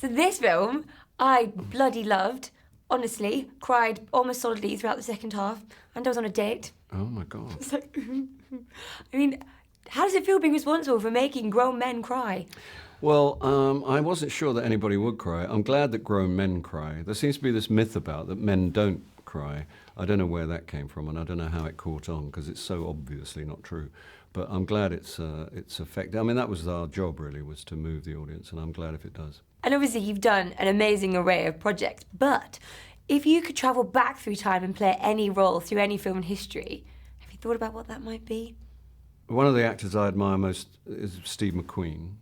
So this film, I bloody loved. Honestly, cried almost solidly throughout the second half, and I was on a date. Oh my God. It's like, I mean, how does it feel being responsible for making grown men cry? Well, I wasn't sure that anybody would cry. I'm glad that grown men cry. There seems to be this myth about that men don't cry. I don't know where that came from, and I don't know how it caught on, because it's so obviously not true. But I'm glad it's effective. I mean, that was our job, really, was to move the audience, and I'm glad if it does. And obviously you've done an amazing array of projects, but if you could travel back through time and play any role through any film in history, have you thought about what that might be? One of the actors I admire most is Steve McQueen.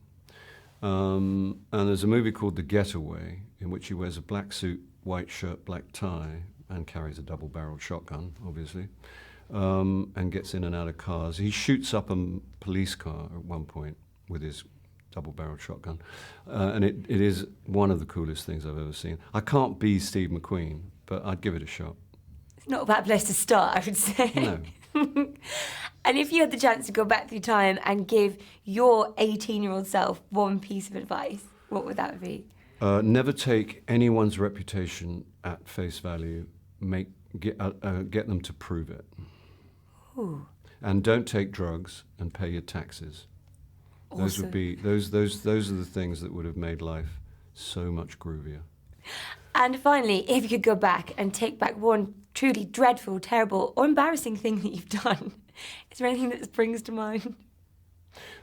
And there's a movie called The Getaway, in which he wears a black suit, white shirt, black tie, and carries a double-barreled shotgun, obviously, and gets in and out of cars. He shoots up a police car at one point with his double-barreled shotgun, and it is one of the coolest things I've ever seen. I can't be Steve McQueen, but I'd give it a shot. It's not a bad place to start, I would say. No. And if you had the chance to go back through time and give your 18-year-old self one piece of advice, what would that be? Never take anyone's reputation at face value. Get them to prove it. Ooh. And don't take drugs and pay your taxes. Awesome. Those would be those are the things that would have made life so much groovier. And finally, if you could go back and take back one truly dreadful, terrible, or embarrassing thing that you've done, is there anything that springs to mind?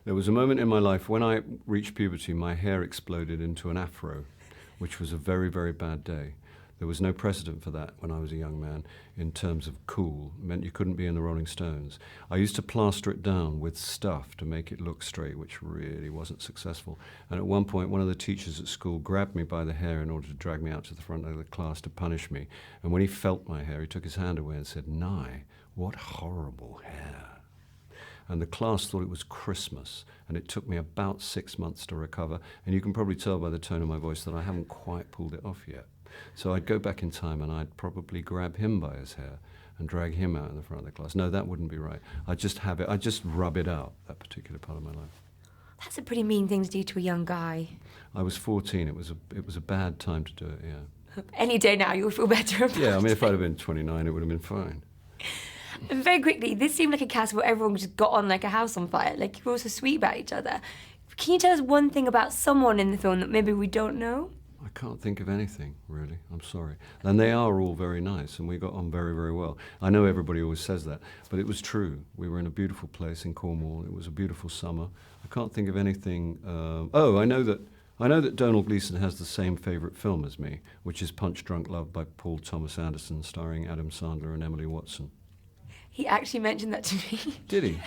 There was a moment in my life when I reached puberty, my hair exploded into an afro, which was a very, very bad day. There was no precedent for that when I was a young man in terms of cool. It meant you couldn't be in the Rolling Stones. I used to plaster it down with stuff to make it look straight, which really wasn't successful. And at one point, one of the teachers at school grabbed me by the hair in order to drag me out to the front of the class to punish me. And when he felt my hair, he took his hand away and said, "Nighy, what horrible hair." And the class thought it was Christmas, and it took me about 6 months to recover. And you can probably tell by the tone of my voice that I haven't quite pulled it off yet. So I'd go back in time and I'd probably grab him by his hair and drag him out in the front of the class. No, that wouldn't be right. I'd just rub it out, that particular part of my life. That's a pretty mean thing to do to a young guy. I was 14. It was a bad time to do it, yeah. Any day now, you'll feel better about it. Yeah, I mean, if I'd have been 29, it would have been fine. And very quickly, this seemed like a cast where everyone just got on like a house on fire. Like, you were all so sweet about each other. Can you tell us one thing about someone in the film that maybe we don't know? I can't think of anything, really. I'm sorry. And they are all very nice, and we got on very, very well. I know everybody always says that, but it was true. We were in a beautiful place in Cornwall. It was a beautiful summer. I can't think of anything. I know that Donald Gleeson has the same favourite film as me, which is Punch Drunk Love by Paul Thomas Anderson, starring Adam Sandler and Emily Watson. He actually mentioned that to me. Did he?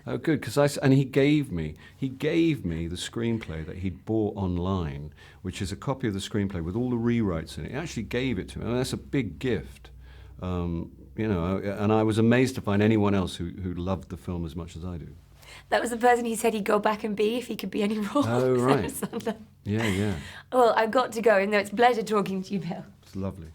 Oh, good, because he gave me the screenplay that he'd bought online, which is a copy of the screenplay with all the rewrites in it. He actually gave it to me. I mean, that's a big gift, and I was amazed to find anyone else who loved the film as much as I do. That was the person he said he'd go back and be if he could be any role. Oh, right. Yeah. Well, I've got to go, and it's a pleasure talking to you, Bill. It's lovely.